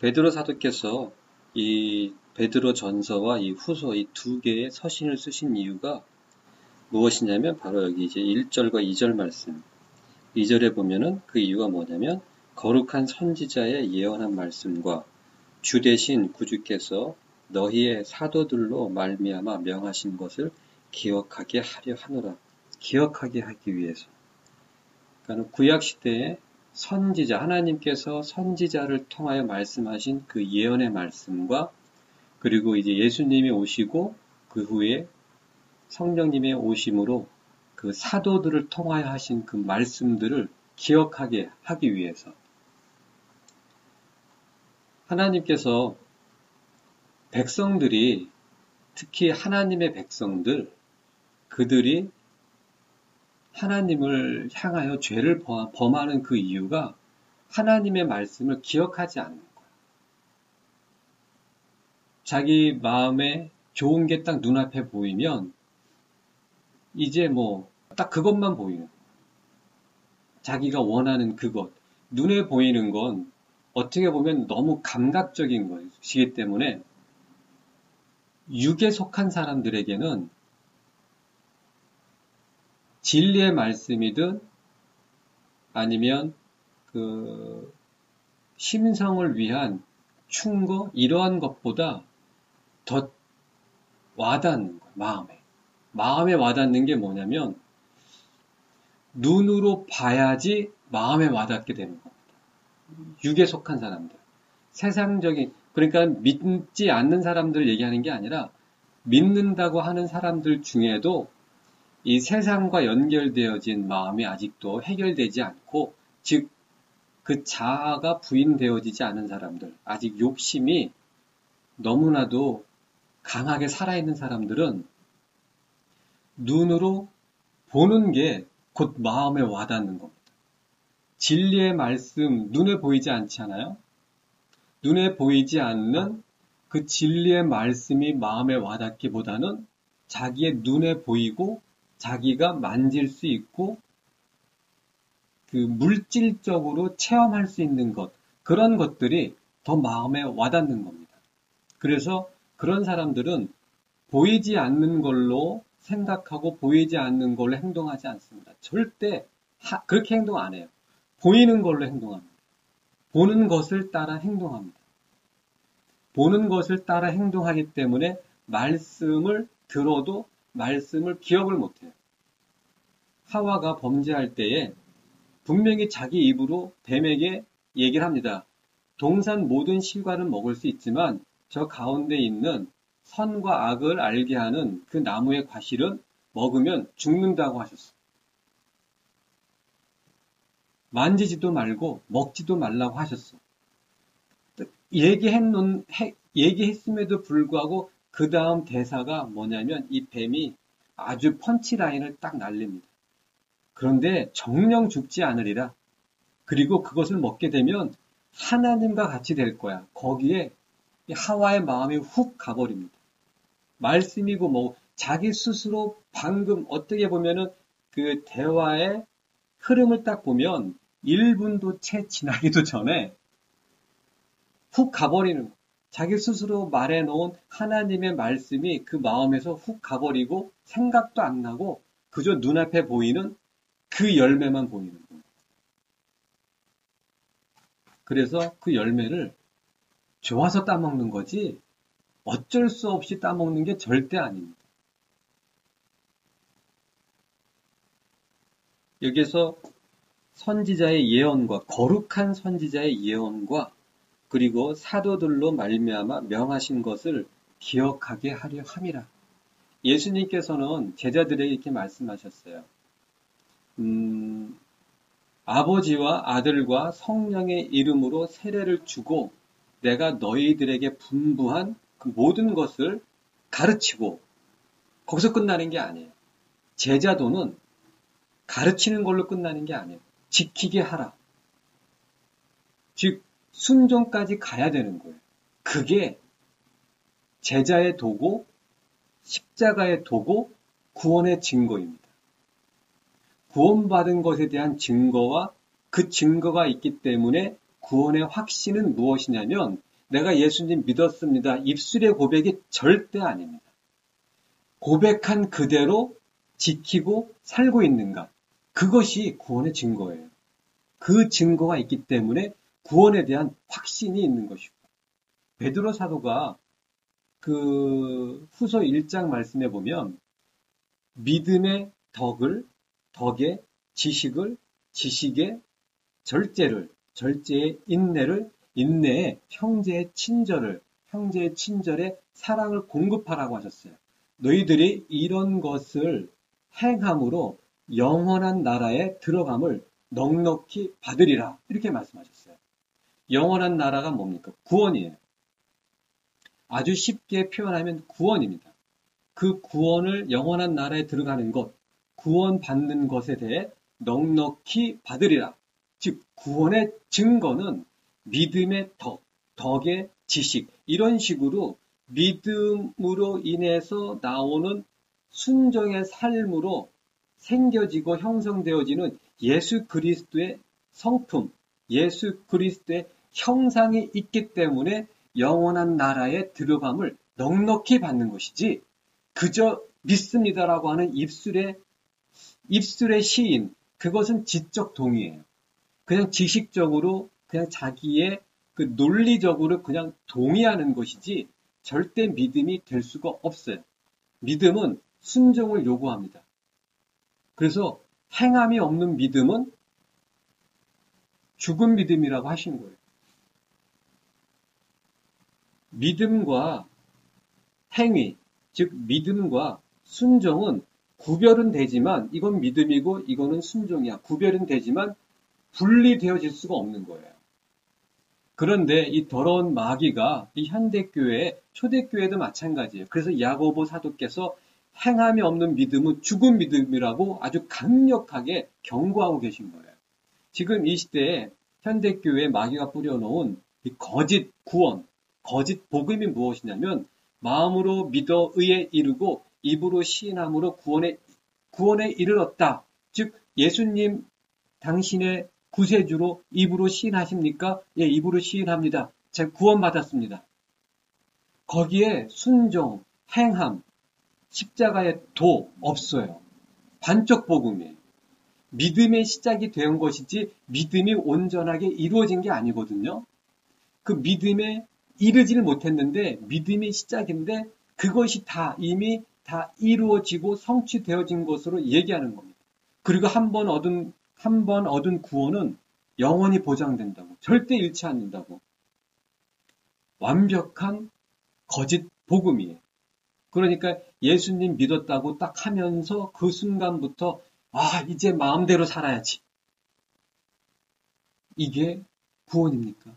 베드로 사도께서 이 베드로 전서와 이 후서 이 두 개의 서신을 쓰신 이유가 무엇이냐면 바로 여기 이제 1절과 2절 말씀. 2절에 보면은 그 이유가 뭐냐면 거룩한 선지자의 예언한 말씀과 주 대신 구주께서 너희의 사도들로 말미암아 명하신 것을 기억하게 하려 하노라. 기억하게 하기 위해서. 그러니까 구약 시대에 선지자, 하나님께서 선지자를 통하여 말씀하신 그 예언의 말씀과 그리고 이제 예수님이 오시고 그 후에 성령님의 오심으로 그 사도들을 통하여 하신 그 말씀들을 기억하게 하기 위해서 하나님께서 백성들이 특히 하나님의 백성들 그들이 하나님을 향하여 죄를 범하는 그 이유가 하나님의 말씀을 기억하지 않는 거예요. 자기 마음에 좋은 게 딱 눈앞에 보이면 이제 뭐 딱 그것만 보이는 거예요. 자기가 원하는 그것. 눈에 보이는 건 어떻게 보면 너무 감각적인 것이기 때문에 육에 속한 사람들에게는 진리의 말씀이든 아니면 그 심성을 위한 충고 이러한 것보다 더 와닿는 거예요. 마음에 와닿는 게 뭐냐면 눈으로 봐야지 마음에 와닿게 되는 겁니다. 육에 속한 사람들. 세상적인 그러니까 믿지 않는 사람들 얘기하는 게 아니라 믿는다고 하는 사람들 중에도 이 세상과 연결되어진 마음이 아직도 해결되지 않고 즉 그 자아가 부인되어지지 않은 사람들 아직 욕심이 너무나도 강하게 살아있는 사람들은 눈으로 보는 게 곧 마음에 와닿는 겁니다. 진리의 말씀 눈에 보이지 않지 않아요? 눈에 보이지 않는 그 진리의 말씀이 마음에 와닿기보다는 자기의 눈에 보이고 자기가 만질 수 있고 그 물질적으로 체험할 수 있는 것 그런 것들이 더 마음에 와닿는 겁니다. 그래서 그런 사람들은 보이지 않는 걸로 생각하고 보이지 않는 걸로 행동하지 않습니다. 절대 그렇게 행동 안 해요. 보이는 걸로 행동합니다. 보는 것을 따라 행동합니다. 보는 것을 따라 행동하기 때문에 말씀을 들어도 말씀을 기억을 못해요. 하와가 범죄할 때에 분명히 자기 입으로 뱀에게 얘기를 합니다. 동산 모든 실과는 먹을 수 있지만 저 가운데 있는 선과 악을 알게 하는 그 나무의 과실은 먹으면 죽는다고 하셨어요. 만지지도 말고 먹지도 말라고 하셨어. 얘기했음에도 불구하고 그 다음 대사가 뭐냐면 이 뱀이 아주 펀치라인을 딱 날립니다. 그런데 정령 죽지 않으리라. 그리고 그것을 먹게 되면 하나님과 같이 될 거야. 거기에 하와의 마음이 훅 가버립니다. 말씀이고 뭐 자기 스스로 방금 어떻게 보면은 그 대화의 흐름을 딱 보면 1분도 채 지나기도 전에 훅 가버리는 거예요. 자기 스스로 말해놓은 하나님의 말씀이 그 마음에서 훅 가버리고 생각도 안 나고 그저 눈앞에 보이는 그 열매만 보이는 거예요. 그래서 그 열매를 좋아서 따먹는 거지 어쩔 수 없이 따먹는 게 절대 아닙니다. 여기서 선지자의 예언과 거룩한 선지자의 예언과 그리고 사도들로 말미암아 명하신 것을 기억하게 하려 함이라. 예수님께서는 제자들에게 이렇게 말씀하셨어요. 아버지와 아들과 성령의 이름으로 세례를 주고 내가 너희들에게 분부한 그 모든 것을 가르치고 거기서 끝나는 게 아니에요. 제자도는 가르치는 걸로 끝나는 게 아니에요. 지키게 하라. 즉 순종까지 가야 되는 거예요. 그게 제자의 도고 십자가의 도고 구원의 증거입니다. 구원받은 것에 대한 증거와 그 증거가 있기 때문에 구원의 확신은 무엇이냐면 내가 예수님 믿었습니다. 입술의 고백이 절대 아닙니다. 고백한 그대로 지키고 살고 있는가? 그것이 구원의 증거예요. 그 증거가 있기 때문에 구원에 대한 확신이 있는 것이고. 베드로 사도가 그 후서 1장 말씀에 보면 믿음의 덕의 지식을, 지식의 절제를, 절제의 인내를, 인내의 형제의 친절에 사랑을 공급하라고 하셨어요. 너희들이 이런 것을 행함으로 영원한 나라에 들어감을 넉넉히 받으리라. 이렇게 말씀하셨어요. 영원한 나라가 뭡니까? 구원이에요. 아주 쉽게 표현하면 구원입니다. 그 구원을 영원한 나라에 들어가는 것, 구원받는 것에 대해 넉넉히 받으리라. 즉 구원의 증거는 믿음의 덕의 지식, 이런 식으로 믿음으로 인해서 나오는 순종의 삶으로 생겨지고 형성되어지는 예수 그리스도의 성품, 예수 그리스도의 형상이 있기 때문에 영원한 나라에 들어감을 넉넉히 받는 것이지, 그저 믿습니다라고 하는 입술의 시인, 그것은 지적 동의예요. 그냥 지식적으로, 그냥 자기의 그 논리적으로 그냥 동의하는 것이지 절대 믿음이 될 수가 없어요. 믿음은 순종을 요구합니다. 그래서 행함이 없는 믿음은 죽은 믿음이라고 하신 거예요. 믿음과 행위, 즉 믿음과 순종은 구별은 되지만, 이건 믿음이고 이거는 순종이야. 구별은 되지만 분리되어질 수가 없는 거예요. 그런데 이 더러운 마귀가 이 현대교회, 초대교회도 마찬가지예요. 그래서 야고보 사도께서 행함이 없는 믿음은 죽은 믿음이라고 아주 강력하게 경고하고 계신 거예요. 지금 이 시대에 현대교회에 마귀가 뿌려놓은 이 거짓 구원, 거짓 복음이 무엇이냐면, 마음으로 믿어 의에 이르고 입으로 시인함으로 구원에 이르렀다. 즉 예수님 당신의 구세주로 입으로 시인하십니까? 예, 입으로 시인합니다. 제가 구원받았습니다. 거기에 순종, 행함, 십자가의 도 없어요. 반쪽 복음이에요. 믿음의 시작이 된 것이지 믿음이 온전하게 이루어진 게 아니거든요. 그 믿음에 이르지를 못했는데 믿음이 시작인데 그것이 이미 다 이루어지고 성취되어진 것으로 얘기하는 겁니다. 그리고 한 번 얻은 구원은 영원히 보장된다고, 절대 잃지 않는다고. 완벽한 거짓 복음이에요. 그러니까 예수님 믿었다고 딱 하면서 그 순간부터 이제 마음대로 살아야지. 이게 구원입니까?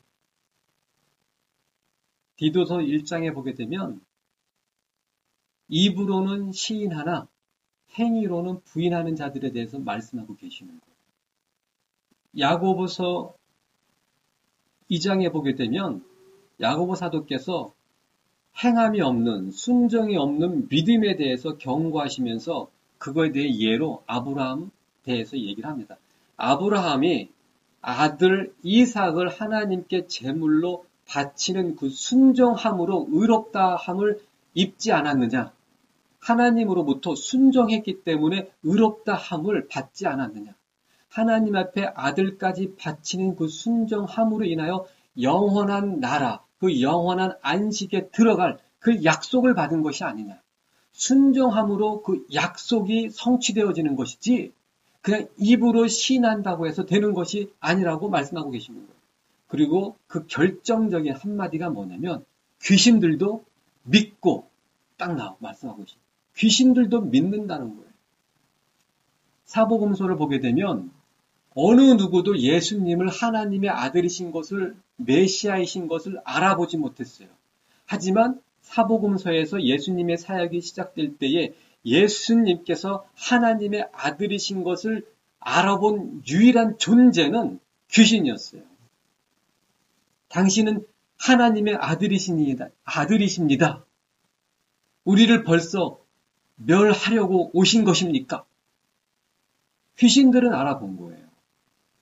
디도서 1장에 보게 되면 입으로는 시인하나 행위로는 부인하는 자들에 대해서 말씀하고 계시는 거예요. 야고보서 2장에 보게 되면 야고보 사도께서 행함이 없는, 순종이 없는 믿음에 대해서 경고하시면서 그거에 대해 예로 아브라함에 대해서 얘기를 합니다. 아브라함이 아들 이삭을 하나님께 제물로 바치는 그 순종함으로 의롭다함을 입지 않았느냐? 하나님으로부터 순종했기 때문에 의롭다함을 받지 않았느냐? 하나님 앞에 아들까지 바치는 그 순종함으로 인하여 영원한 나라, 그 영원한 안식에 들어갈 그 약속을 받은 것이 아니냐? 순종함으로 그 약속이 성취되어지는 것이지 그냥 입으로 시인한다고 해서 되는 것이 아니라고 말씀하고 계시는 거예요. 그리고 그 결정적인 한마디가 뭐냐면 귀신들도 믿고 딱 말씀하고 계십니다. 귀신들도 믿는다는 거예요. 사복음서를 보게 되면 어느 누구도 예수님을 하나님의 아들이신 것을, 메시아이신 것을 알아보지 못했어요. 하지만 사복음서에서 예수님의 사역이 시작될 때에 예수님께서 하나님의 아들이신 것을 알아본 유일한 존재는 귀신이었어요. 당신은 하나님의 아들이십니다. 우리를 벌써 멸하려고 오신 것입니까? 귀신들은 알아본 거예요.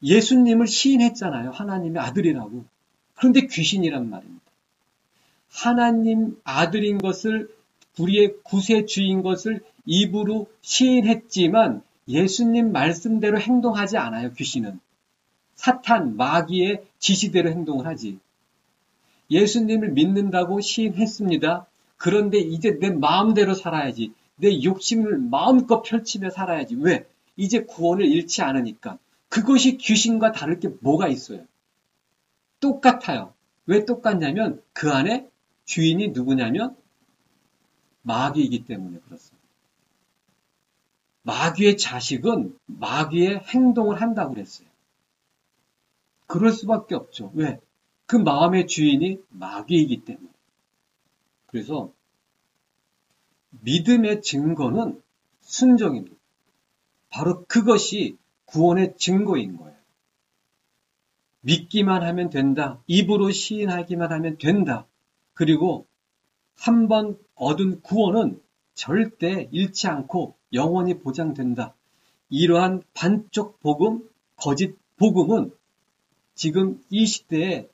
예수님을 시인했잖아요. 하나님의 아들이라고. 그런데 귀신이란 말입니다. 하나님 아들인 것을, 우리의 구세주인 것을 입으로 시인했지만 예수님 말씀대로 행동하지 않아요. 귀신은 사탄, 마귀의 지시대로 행동을 하지. 예수님을 믿는다고 시인했습니다. 그런데 이제 내 마음대로 살아야지. 내 욕심을 마음껏 펼치며 살아야지. 왜? 이제 구원을 잃지 않으니까. 그것이 귀신과 다를 게 뭐가 있어요? 똑같아요. 왜 똑같냐면 그 안에 주인이 누구냐면 마귀이기 때문에 그렇습니다. 마귀의 자식은 마귀의 행동을 한다고 그랬어요. 그럴 수밖에 없죠. 왜? 그 마음의 주인이 마귀이기 때문에. 그래서 믿음의 증거는 순종입니다. 바로 그것이 구원의 증거인 거예요. 믿기만 하면 된다. 입으로 시인하기만 하면 된다. 그리고 한 번 얻은 구원은 절대 잃지 않고 영원히 보장된다. 이러한 반쪽 복음, 거짓 복음은 지금 이 시대에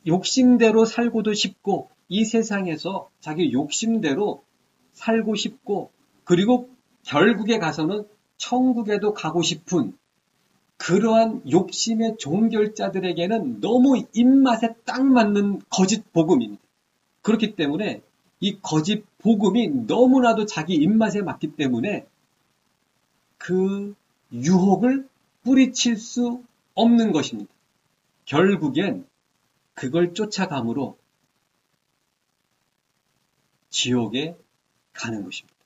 욕심대로 살고도 싶고 이 세상에서 자기 욕심대로 살고 싶고 그리고 결국에 가서는 천국에도 가고 싶은 그러한 욕심의 종결자들에게는 너무 입맛에 딱 맞는 거짓 복음입니다. 그렇기 때문에 이 거짓 복음이 너무나도 자기 입맛에 맞기 때문에 그 유혹을 뿌리칠 수 없는 것입니다. 결국엔 그걸 쫓아감으로 지옥에 가는 것입니다.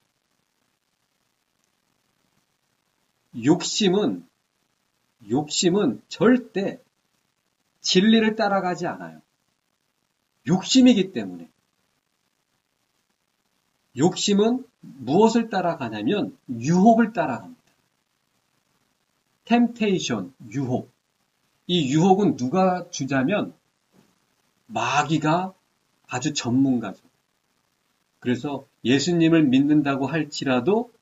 욕심은 절대 진리를 따라가지 않아요. 욕심이기 때문에. 욕심은 무엇을 따라가냐면 유혹을 따라갑니다. 템테이션, 유혹. 이 유혹은 누가 주자면 마귀가 아주 전문가죠. 그래서 예수님을 믿는다고 할지라도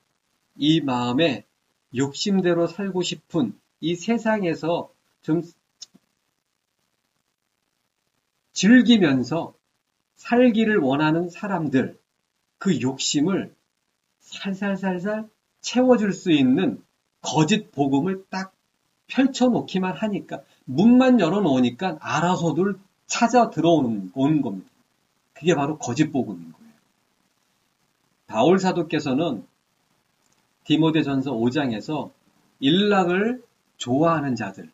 이 마음에 욕심대로 살고 싶은 이 세상에서 좀 즐기면서 살기를 원하는 사람들, 그 욕심을 살살살살 채워줄 수 있는 거짓 복음을 딱 펼쳐놓기만 하니까, 문만 열어놓으니까 알아서들 찾아 들어오는 겁니다. 그게 바로 거짓 복음인 거예요. 바울 사도께서는 디모데전서 5장에서 일락을 좋아하는 자들,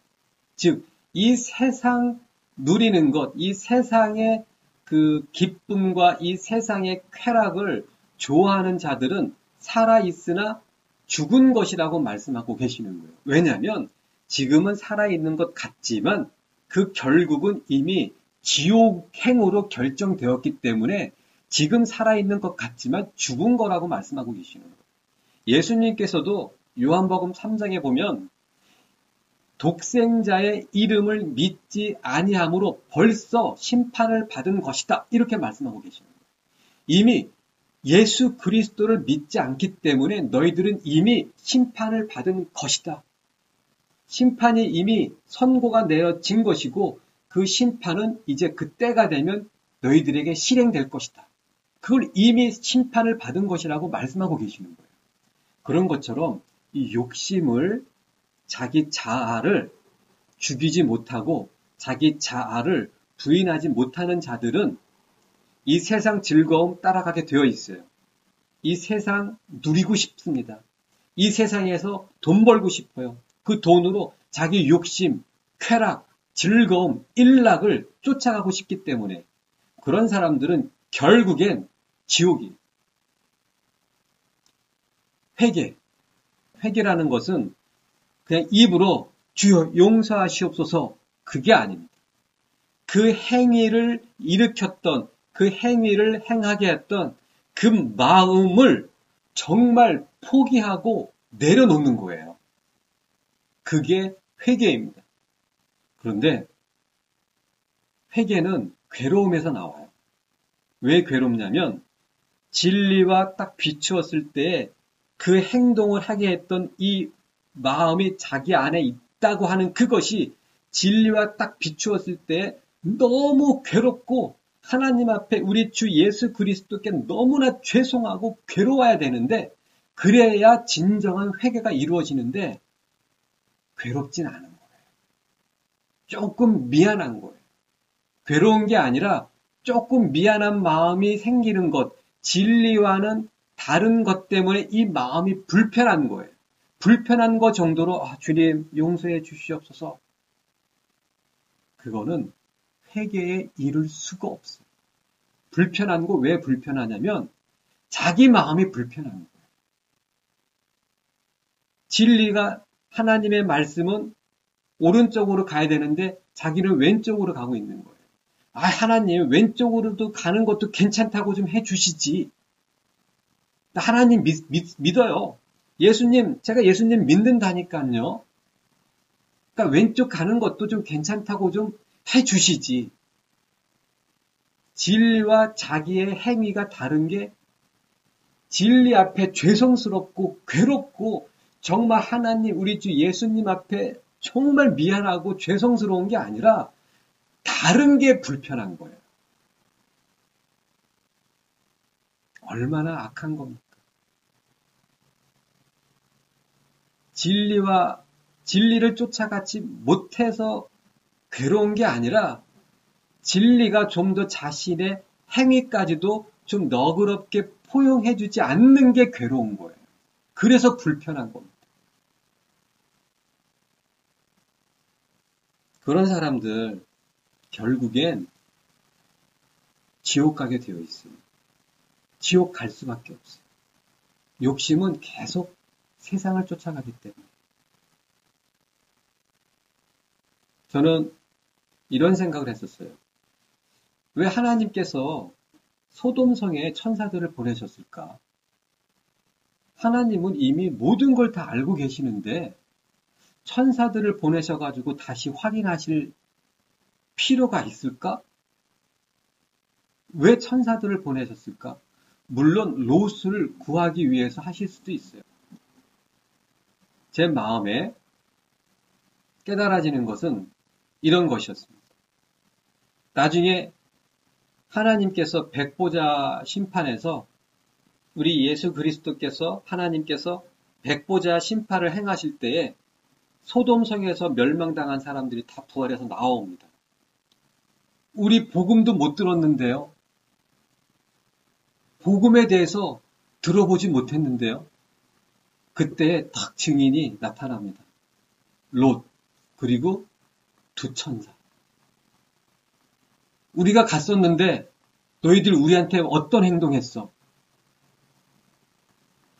즉 이 세상 누리는 것, 이 세상의 그 기쁨과 이 세상의 쾌락을 좋아하는 자들은 살아있으나 죽은 것이라고 말씀하고 계시는 거예요. 왜냐하면 지금은 살아있는 것 같지만 그 결국은 이미 지옥행으로 결정되었기 때문에 지금 살아있는 것 같지만 죽은 거라고 말씀하고 계시는 거예요. 예수님께서도 요한복음 3장에 보면 독생자의 이름을 믿지 아니함으로 벌써 심판을 받은 것이다. 이렇게 말씀하고 계시는 거예요. 이미 예수 그리스도를 믿지 않기 때문에 너희들은 이미 심판을 받은 것이다. 심판이 이미 선고가 내어진 것이고 그 심판은 이제 그때가 되면 너희들에게 실행될 것이다. 그걸 이미 심판을 받은 것이라고 말씀하고 계시는 거예요. 그런 것처럼 이 욕심을, 자기 자아를 죽이지 못하고 자기 자아를 부인하지 못하는 자들은 이 세상 즐거움 따라가게 되어 있어요. 이 세상 누리고 싶습니다. 이 세상에서 돈 벌고 싶어요. 그 돈으로 자기 욕심, 쾌락, 즐거움, 일락을 쫓아가고 싶기 때문에 그런 사람들은 결국엔 지옥이에요. 회개라는 것은 그냥 입으로 주여 용서하시옵소서, 그게 아닙니다. 그 행위를 일으켰던, 그 행위를 행하게 했던 그 마음을 정말 포기하고 내려놓는 거예요. 그게 회개입니다. 그런데 회개는 괴로움에서 나와요. 왜 괴롭냐면 진리와 딱 비추었을 때 그 행동을 하게 했던 이 마음이 자기 안에 있다고 하는 그것이 진리와 딱 비추었을 때 너무 괴롭고 하나님 앞에 우리 주 예수 그리스도께 너무나 죄송하고 괴로워야 되는데 그래야 진정한 회개가 이루어지는데 괴롭진 않은 거예요. 조금 미안한 거예요. 괴로운 게 아니라 조금 미안한 마음이 생기는 것, 진리와는 다른 것 때문에 이 마음이 불편한 거예요. 불편한 것 정도로 주님 용서해 주시옵소서. 그거는 회개에 이를 수가 없어요. 불편한 거 왜 불편하냐면 자기 마음이 불편한 거예요. 진리가 하나님의 말씀은 오른쪽으로 가야 되는데 자기는 왼쪽으로 가고 있는 거예요. 하나님 왼쪽으로도 가는 것도 괜찮다고 좀 해주시지. 하나님 믿어요. 제가 예수님 믿는다니까요. 그러니까 왼쪽 가는 것도 좀 괜찮다고 좀 해주시지. 진리와 자기의 행위가 다른 게 진리 앞에 죄송스럽고 괴롭고 정말 하나님 우리 주 예수님 앞에 정말 미안하고 죄송스러운 게 아니라 다른 게 불편한 거예요. 얼마나 악한 겁니까? 진리를 쫓아가지 못해서 괴로운 게 아니라 진리가 좀 더 자신의 행위까지도 좀 너그럽게 포용해주지 않는 게 괴로운 거예요. 그래서 불편한 겁니다. 그런 사람들 결국엔 지옥 가게 되어 있어요. 지옥 갈 수밖에 없어요. 욕심은 계속 세상을 쫓아가기 때문에. 저는 이런 생각을 했었어요. 왜 하나님께서 소돔성에 천사들을 보내셨을까? 하나님은 이미 모든 걸 다 알고 계시는데 천사들을 보내셔가지고 다시 확인하실 필요가 있을까? 왜 천사들을 보내셨을까? 물론 롯을 구하기 위해서 하실 수도 있어요. 제 마음에 깨달아지는 것은 이런 것이었습니다. 나중에 하나님께서 백보자 심판에서 우리 예수 그리스도께서 하나님께서 백보자 심판을 행하실 때에 소돔성에서 멸망당한 사람들이 다 부활해서 나옵니다. 우리 복음도 못 들었는데요. 복음에 대해서 들어보지 못했는데요. 그때 딱 증인이 나타납니다. 롯 그리고 두 천사. 우리가 갔었는데 너희들 우리한테 어떤 행동했어?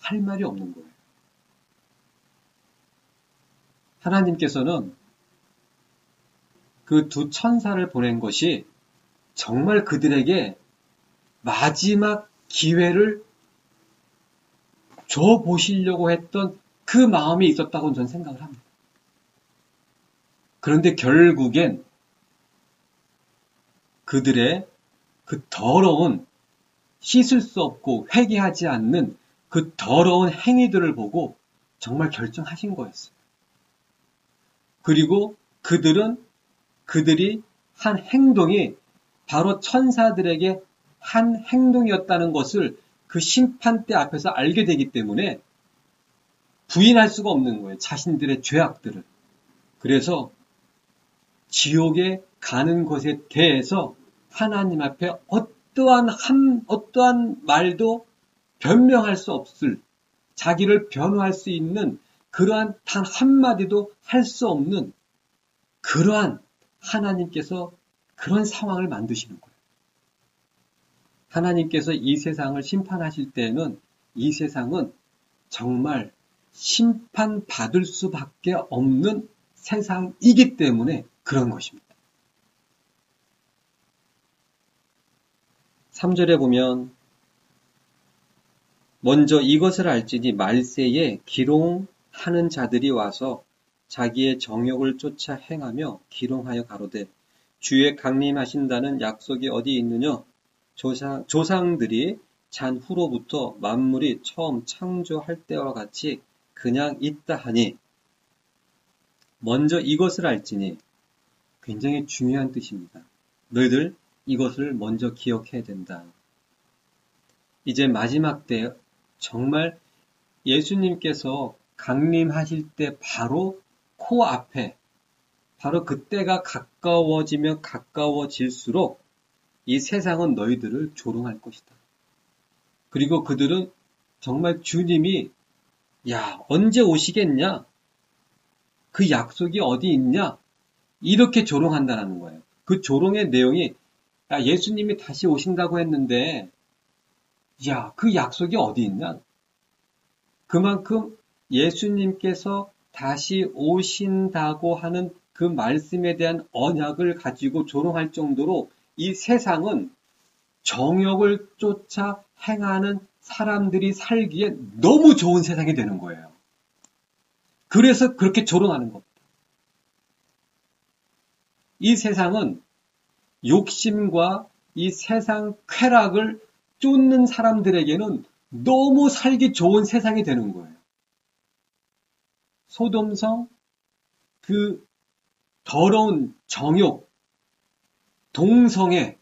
할 말이 없는 거예요. 하나님께서는 그 두 천사를 보낸 것이 정말 그들에게 마지막 기회를 줘보시려고 했던 그 마음이 있었다고 저는 생각을 합니다. 그런데 결국엔 그들의 그 더러운 씻을 수 없고 회개하지 않는 그 더러운 행위들을 보고 정말 결정하신 거였어요. 그리고 그들이 한 행동이 바로 천사들에게 한 행동이었다는 것을 그 심판대 앞에서 알게 되기 때문에 부인할 수가 없는 거예요. 자신들의 죄악들을. 그래서 지옥에 가는 것에 대해서 하나님 앞에 어떠한 말도 변명할 수 없을, 자기를 변호할 수 있는 그러한 단 한마디도 할 수 없는 그러한 하나님께서 그런 상황을 만드시는 거예요. 하나님께서 이 세상을 심판하실 때에는 이 세상은 정말 심판받을 수밖에 없는 세상이기 때문에 그런 것입니다. 3절에 보면 먼저 이것을 알지니 말세에 기롱하는 자들이 와서 자기의 정욕을 쫓아 행하며 기롱하여 가로되 주의 강림하신다는 약속이 어디 있느냐? 조상들이 잔 후로부터 만물이 처음 창조할 때와 같이 그냥 있다 하니 먼저 이것을 알지니 굉장히 중요한 뜻입니다. 너희들 이것을 먼저 기억해야 된다. 이제 마지막 때 정말 예수님께서 강림하실 때 바로 코앞에 바로 그때가 가까워지면 가까워질수록 이 세상은 너희들을 조롱할 것이다. 그리고 그들은 정말 주님이 언제 오시겠냐? 그 약속이 어디 있냐? 이렇게 조롱한다는 거예요. 그 조롱의 내용이 예수님이 다시 오신다고 했는데 그 약속이 어디 있냐? 그만큼 예수님께서 다시 오신다고 하는 그 말씀에 대한 언약을 가지고 조롱할 정도로 이 세상은 정욕을 쫓아 행하는 사람들이 살기에 너무 좋은 세상이 되는 거예요. 그래서 그렇게 조롱하는 겁니다. 이 세상은 욕심과 이 세상 쾌락을 쫓는 사람들에게는 너무 살기 좋은 세상이 되는 거예요. 소돔성, 그 더러운 정욕, 동성애,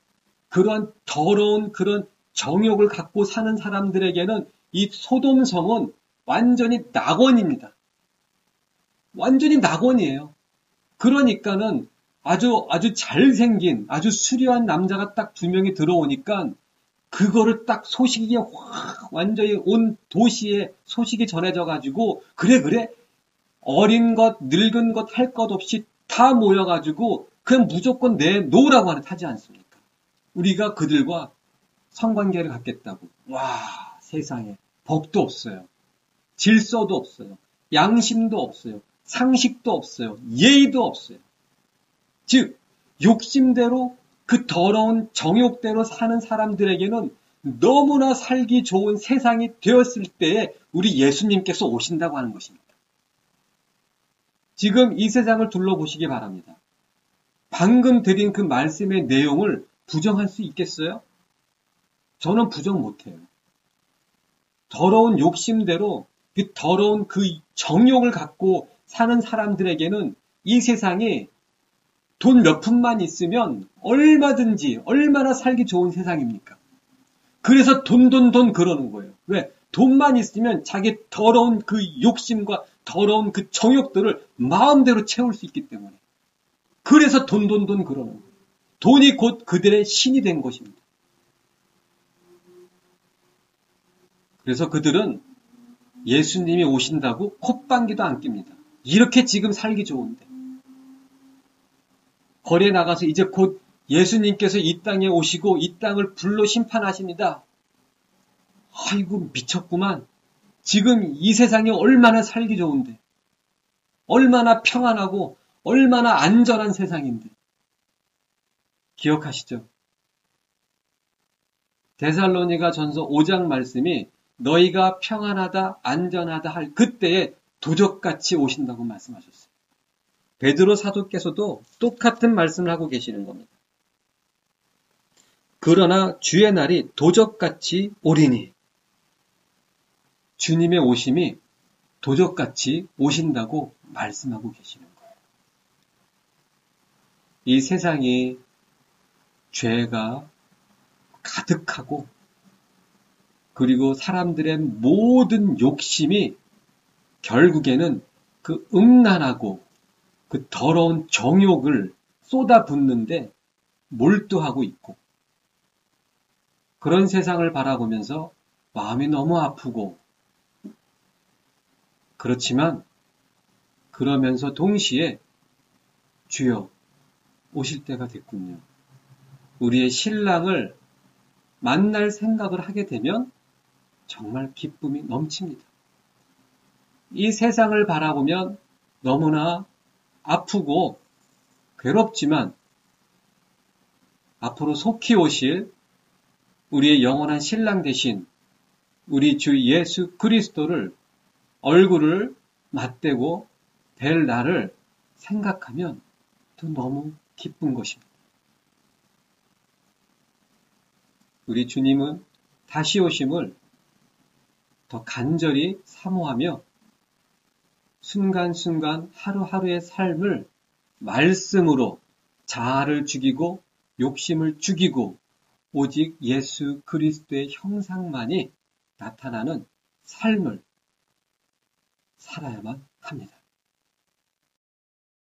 그런 더러운 그런 정욕을 갖고 사는 사람들에게는 이 소돔성은 완전히 낙원입니다. 완전히 낙원이에요. 그러니까는 아주 잘생긴, 아주 수려한 남자가 딱 2명이 들어오니까 그거를 딱 소식이 확 완전히 온 도시에 소식이 전해져가지고 그래 어린 것, 늙은 것 할 것 없이 다 모여가지고 그냥 무조건 내놓으라고 하지 않습니까? 우리가 그들과 성관계를 갖겠다고. 와, 세상에 법도 없어요. 질서도 없어요. 양심도 없어요. 상식도 없어요. 예의도 없어요. 즉 욕심대로 그 더러운 정욕대로 사는 사람들에게는 너무나 살기 좋은 세상이 되었을 때에 우리 예수님께서 오신다고 하는 것입니다. 지금 이 세상을 둘러보시기 바랍니다. 방금 드린 그 말씀의 내용을 부정할 수 있겠어요? 저는 부정 못해요. 더러운 욕심대로 그 더러운 그 정욕을 갖고 사는 사람들에게는 이 세상이 돈 몇 푼만 있으면 얼마든지 얼마나 살기 좋은 세상입니까? 그래서 돈 그러는 거예요. 왜? 돈만 있으면 자기 더러운 그 욕심과 더러운 그 정욕들을 마음대로 채울 수 있기 때문에. 그래서 돈 그러는 거예요. 돈이 곧 그들의 신이 된 것입니다. 그래서 그들은 예수님이 오신다고 콧방귀도 안 낍니다. 이렇게 지금 살기 좋은데. 거리에 나가서 이제 곧 예수님께서 이 땅에 오시고 이 땅을 불로 심판하십니다. 아이고 미쳤구만. 지금 이 세상이 얼마나 살기 좋은데. 얼마나 평안하고 얼마나 안전한 세상인데. 기억하시죠? 데살로니가 전서 5장 말씀이 너희가 평안하다 안전하다 할 그때에 도적같이 오신다고 말씀하셨어요. 베드로 사도께서도 똑같은 말씀을 하고 계시는 겁니다. 그러나 주의 날이 도적같이 오리니 주님의 오심이 도적같이 오신다고 말씀하고 계시는 거예요. 이 세상이 죄가 가득하고 그리고 사람들의 모든 욕심이 결국에는 그 음란하고 그 더러운 정욕을 쏟아붓는데 몰두하고 있고 그런 세상을 바라보면서 마음이 너무 아프고 그렇지만 그러면서 동시에 주여 오실 때가 됐군요. 우리의 신랑을 만날 생각을 하게 되면 정말 기쁨이 넘칩니다. 이 세상을 바라보면 너무나 아프고 괴롭지만 앞으로 속히 오실 우리의 영원한 신랑 되신 우리 주 예수 그리스도를 얼굴을 맞대고 뵐 날을 생각하면 또 너무 기쁜 것입니다. 우리 주님은 다시 오심을 더 간절히 사모하며 순간순간 하루하루의 삶을 말씀으로 자아를 죽이고 욕심을 죽이고 오직 예수 그리스도의 형상만이 나타나는 삶을 살아야만 합니다.